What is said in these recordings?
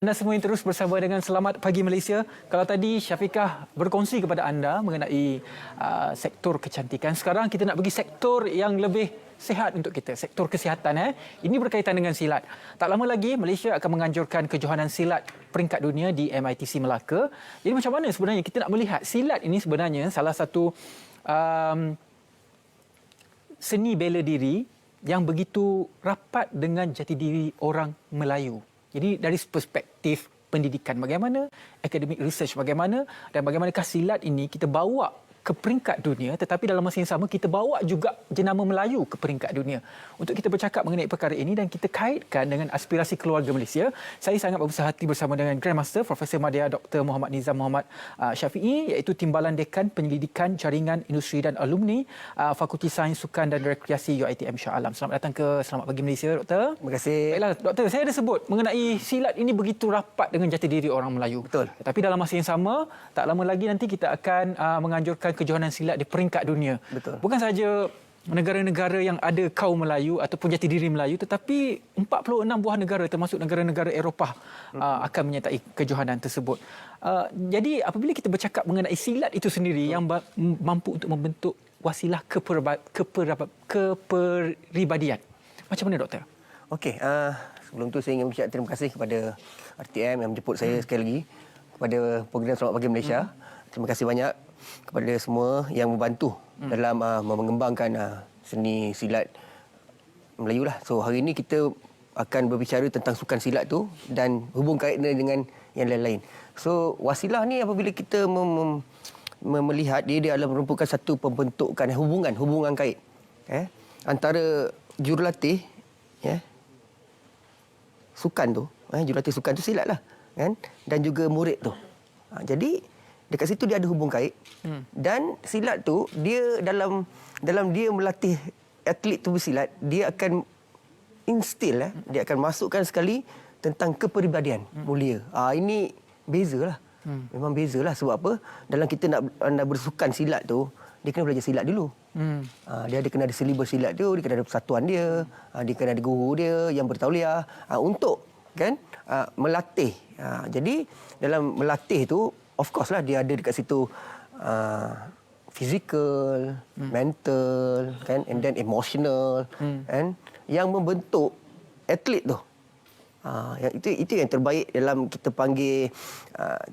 Anda semua yang terus bersama dengan Selamat Pagi Malaysia. Kalau tadi Syafiqah berkongsi kepada anda mengenai sektor kecantikan, sekarang kita nak pergi sektor yang lebih sihat untuk kita, sektor kesihatan. Ini berkaitan dengan silat. Tak lama lagi Malaysia akan menganjurkan kejohanan silat peringkat dunia di MITC Melaka. Jadi macam mana sebenarnya kita nak melihat silat ini sebenarnya salah satu seni bela diri yang begitu rapat dengan jati diri orang Melayu. Jadi dari perspektif pendidikan bagaimana, academic research bagaimana, dan bagaimanakah silat ini kita bawa ke peringkat dunia, tetapi dalam masa yang sama kita bawa juga jenama Melayu ke peringkat dunia. Untuk kita bercakap mengenai perkara ini dan kita kaitkan dengan aspirasi keluarga Malaysia, saya sangat berbesar hati bersama dengan Grandmaster Profesor Madya Dr. Muhammad Nizam Muhammad Syafiee, iaitu Timbalan Dekan Penyelidikan Jaringan Industri dan Alumni Fakulti Sains Sukan dan Rekreasi UiTM Shah Alam. Selamat datang ke Selamat Pagi Malaysia, Doktor. Terima kasih. Baiklah, Doktor, saya ada sebut mengenai silat ini begitu rapat dengan jati diri orang Melayu. Betul. Tapi dalam masa yang sama, tak lama lagi nanti kita akan menganjurkan kejohanan silat di peringkat dunia. Betul. Bukan saja negara-negara yang ada kaum Melayu ataupun jati diri Melayu, tetapi 46 buah negara termasuk negara-negara Eropah akan menyertai kejohanan tersebut. Jadi apabila kita bercakap mengenai silat itu sendiri yang mampu untuk membentuk wasilah kepribadian. Macam mana, Doktor? Okey, sebelum tu saya ingin mengucapkan terima kasih kepada RTM yang menjemput saya sekali lagi, kepada program Selamat Pagi Malaysia. Terima kasih banyak kepada semua yang membantu dalam mengembangkan seni silat Melayu lah. So hari ini kita akan berbicara tentang sukan silat tu dan hubung kaitnya dengan yang lain-lain. So wasilah ni apabila kita melihat dia adalah merupakan satu pembentukan hubungan kait antara jurulatih sukan tu, jurulatih sukan tu silat lah kan, dan juga murid tu. Jadi dekat situ dia ada hubung kait. Dan silat tu dia dalam dia melatih atlet tu bersilat, dia akan instill dia akan masukkan sekali tentang kepribadian mulia. Ini bezalah. Memang bezalah. Sebab apa? Dalam kita nak bersukan silat tu, dia kena belajar silat dulu. Dia ada kena ada silibus silat tu, dia kena ada persatuan dia, dia kena ada guru dia yang bertauliah untuk kan melatih. Jadi dalam melatih tu, of course lah dia ada dekat situ physical, mental kan, and then emotional kan, yang membentuk atlet tu. Itu yang terbaik dalam kita panggil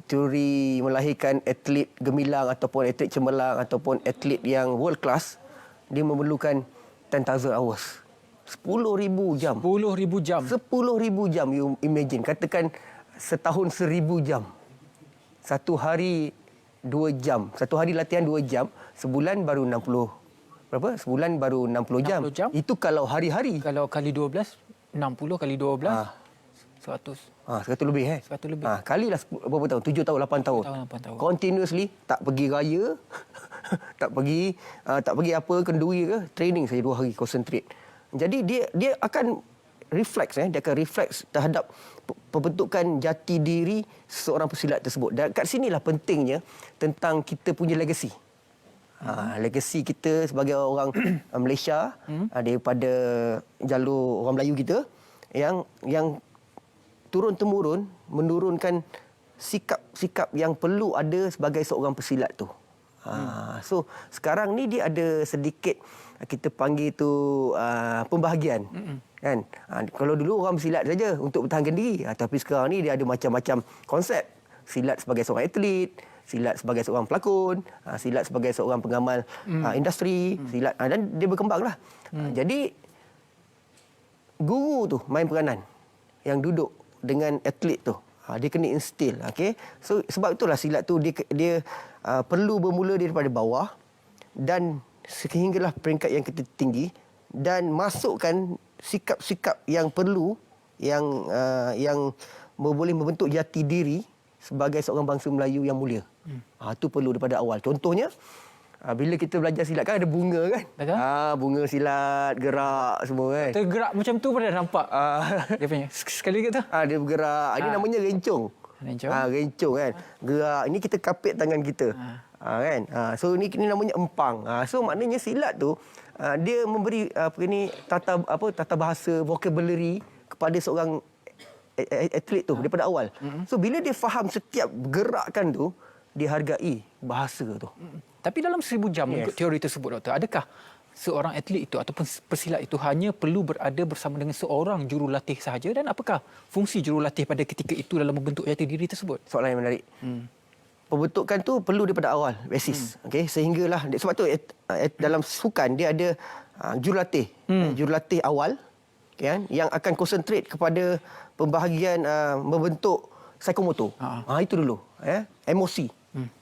teori melahirkan atlet gemilang ataupun atlet cemerlang ataupun atlet yang world class. Dia memerlukan 10,000 hours. 10,000 jam. 10,000 jam. 10,000 jam, you imagine. Katakan setahun 1,000 jam. Satu hari 2 jam. Satu hari latihan 2 jam. Sebulan baru 60. Berapa? Sebulan baru 60 jam. 60 jam. Itu kalau hari-hari. Kalau kali 12, 60 kali 12, 100. 100 lebih 100 lebih. Kalilah berapa tahun? 7 tahun, 8 tahun. 8 tahun. Continuously, tak pergi raya, tak pergi apa, kenduri ke, training saja 2 hari, concentrate. Jadi dia akan refleks dia akan refleks terhadap pembentukan jati diri seorang pesilat tersebut. Dan kat sinilah pentingnya tentang kita punya legacy. Legacy kita sebagai orang Malaysia, daripada jalur orang Melayu kita yang turun-temurun menurunkan sikap-sikap yang perlu ada sebagai seorang pesilat tu. So sekarang ni dia ada sedikit kita panggil tu pembahagian. Kan? Kalau dulu orang bersilat saja untuk bertahankan diri, tapi sekarang ni dia ada macam-macam konsep. Silat sebagai seorang atlet, silat sebagai seorang pelakon, silat sebagai seorang pengamal industri, silat, dan dia berkembanglah. Jadi guru tu main peranan yang duduk dengan atlet tu. Dia kena instill, okey. So sebab itulah silat tu dia perlu bermula daripada bawah dan sehinggalah peringkat yang kita tinggi, dan masukkan sikap-sikap yang perlu yang boleh membentuk jati diri sebagai seorang bangsa Melayu yang mulia. Itu perlu daripada awal. Contohnya bila kita belajar silat kan ada bunga kan? Bunga silat, gerak semua kan. Tergerak macam tu pun dah nampak. Dia punya sekali lagi tu. Dia bergerak. Ini namanya rencong. Rencong kan. Gerak. Ini kita kapit tangan kita. Kan. So ini namanya empang. So maknanya silat tu dia memberi tata bahasa, vocabulary kepada seorang atlet tu daripada awal. So bila dia faham setiap gerakan tu, dia hargai bahasa tu. Tapi dalam 1000 jam ikut teori tersebut, Doktor, adakah seorang atlet itu ataupun pesilat itu hanya perlu berada bersama dengan seorang jurulatih sahaja, dan apakah fungsi jurulatih pada ketika itu dalam membentuk jati diri tersebut? Soalan yang menarik. Pembentukan tu perlu daripada awal, basis. Okey, sehinggalah sebab tu dalam sukan dia ada jurulatih. Jurulatih awal, kan, yang akan konsentrate kepada pembahagian membentuk psikomotor. Itu dulu, emosi,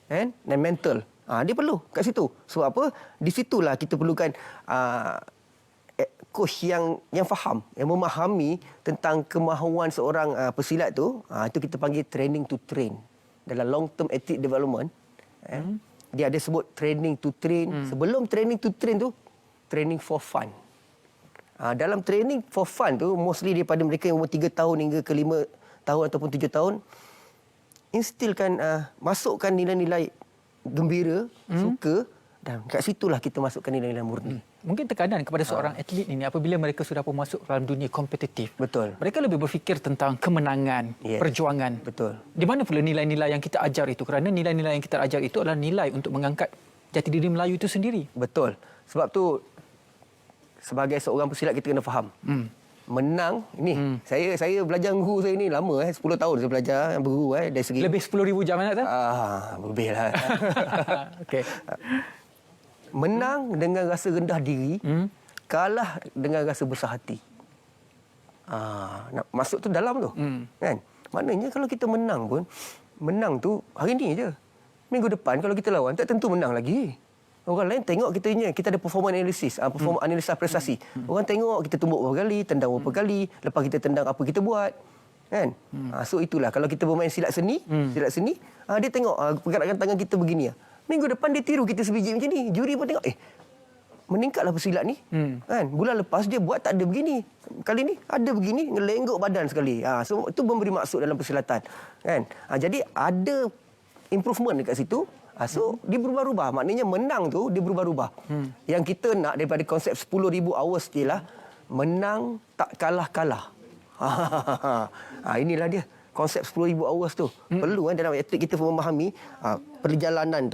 kan, dan mental. Dia perlu kat situ. Sebab apa? Di situlah kita perlukan coach yang faham, yang memahami tentang kemahuan seorang pesilat tu. Itu kita panggil training to train. Dalam long term athlete development, dia ada sebut training to train. Sebelum training to train tu, training for fun. Dalam training for fun tu, mostly daripada mereka yang umur 3 tahun hingga ke 5 tahun ataupun 7 tahun, instilkan, masukkan nilai-nilai gembira, suka, dan kat situlah kita masukkan nilai-nilai murni. Mungkin tekanan kepada seorang atlet ini apabila mereka sudah pun masuk dalam dunia kompetitif. Betul. Mereka lebih berfikir tentang kemenangan, perjuangan. Betul. Di mana pula nilai-nilai yang kita ajar itu? Kerana nilai-nilai yang kita ajar itu adalah nilai untuk mengangkat jati diri Melayu itu sendiri. Betul. Sebab tu sebagai seorang pesilat kita kena faham. Menang ni, saya belajar guru saya ni lama 10 tahun saya belajar berguru dari segi Lebih 10,000 jam anak tu? Lebihlah. Okey. Menang dengan rasa rendah diri, kalah dengan rasa besar hati. Nak masuk tu dalam tu. Kan? Maknanya kalau kita menang pun, menang tu hari ni je. Minggu depan kalau kita lawan tak tentu menang lagi. Orang lain tengok kita ada performance analysis, analisa prestasi. Orang tengok kita tumbuk berapa kali, tendang berapa kali, lepas kita tendang apa kita buat. Kan? So itulah kalau kita bermain silat seni, dia tengok pergerakan tangan kita begini. Minggu depan dia tiru kita sebiji macam ni. Juri pun tengok, meningkatlah pesilat ni. Kan? Bulan lepas dia buat tak ada begini. Kali ni ada begini, ngelenggok badan sekali. So itu memberi maksud dalam persilatan. Kan? Jadi ada improvement dekat situ. So dia berubah-ubah. Maknanya menang tu dia berubah-ubah. Yang kita nak daripada konsep 10,000 hours je lah, menang tak kalah-kalah. Inilah dia. Konsep 10,000 hours tu. Perlu dalam atlet kita memahami perjalanan.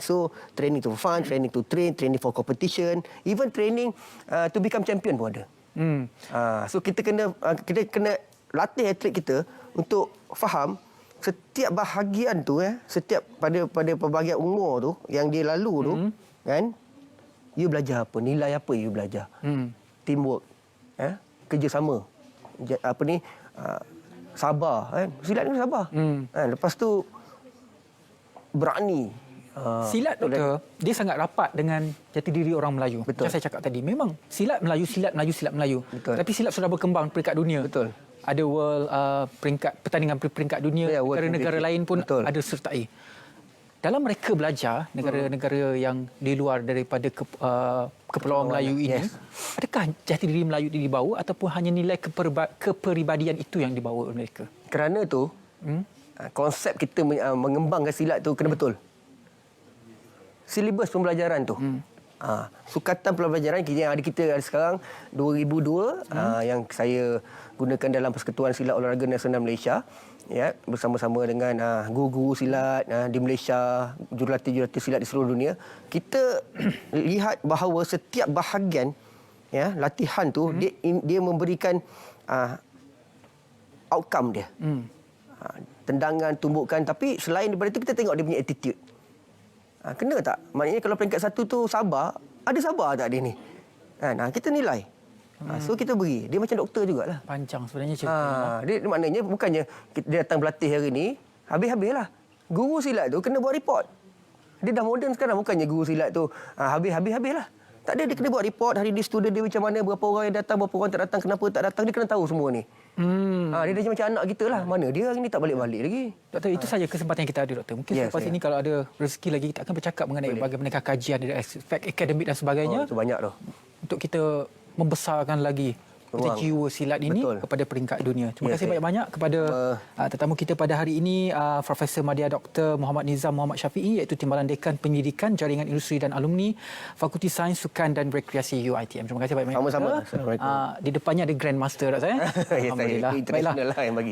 So, training to fun, training to train, training for competition, even training to become champion pun ada. So, kita kena latih atlet kita untuk faham setiap bahagian tu, setiap pada pembahagian umur tu, yang dia lalu tu, kan, you belajar apa, nilai apa you belajar. Teamwork, kerjasama, sabar, kan? Silat ni sabar. Lepas tu berani. Silat, Doktor, dia sangat rapat dengan jati diri orang Melayu. Betul. Macam saya cakap tadi, memang silat Melayu. Betul. Tapi silat sudah berkembang peringkat dunia. Betul. Ada world pertandingan peringkat dunia, negara-negara lain pun ada sertai. Dalam mereka belajar negara-negara yang di luar daripada Kepulauan Melayu ini, adakah jati diri Melayu ini dibawa ataupun hanya nilai kepribadian itu yang dibawa oleh mereka? Kerana tu konsep kita mengembangkan silat tu kena betul. Silibus pembelajaran tu. Sukatan pembelajaran yang ada kita sekarang 2002 yang saya gunakan dalam Persekutuan Silat Olahraga Nasional Malaysia, bersama-sama dengan guru-guru silat di Malaysia, jurulatih-jurulatih silat di seluruh dunia. Kita lihat bahawa setiap bahagian latihan tu dia memberikan outcome dia. Tendangan, tumbukan, tapi selain daripada itu kita tengok dia punya attitude. Kena tak? Maknanya kalau peringkat 1 tu sabar, ada sabar tak dia ni? Kita nilai. So kita beri. Dia macam doktor jugalah. Panjang sebenarnya cerita. Dia maknanya bukannya dia datang berlatih hari ni, habis-habislah. Guru silat tu kena buat report. Dia dah moden sekarang, bukannya guru silat tu habislah. Tak ada, dia kena buat report hari ni student dia macam mana, berapa orang yang datang, berapa orang tak datang, kenapa tak datang, dia kena tahu semua ni. Dia dah macam anak kita lah. Mana dia hari ni tak balik-balik lagi. Doktor, itu saja kesempatan yang kita ada, Doktor. Mungkin selepas ini kalau ada rezeki lagi, kita akan bercakap mengenai bagaimana kajian dari aspek akademik dan sebagainya. Itu banyak tu. Untuk kita membesarkan lagi Ruang. jiwa silat ini Betul. kepada peringkat dunia. Terima Ya, kasih saya- banyak-banyak kepada tetamu kita pada hari ini, Profesor Madya Dr. Muhammad Nizam Muhammad Syafiee, iaitu Timbalan Dekan Pendidikan Jaringan Industri dan Alumni Fakulti Sains Sukan dan Rekreasi UiTM. Terima kasih banyak-banyak. Sama-sama. Doktor. Assalamualaikum. Di depannya ada Grandmaster tak saya? Ya, saya international lah yang bagi.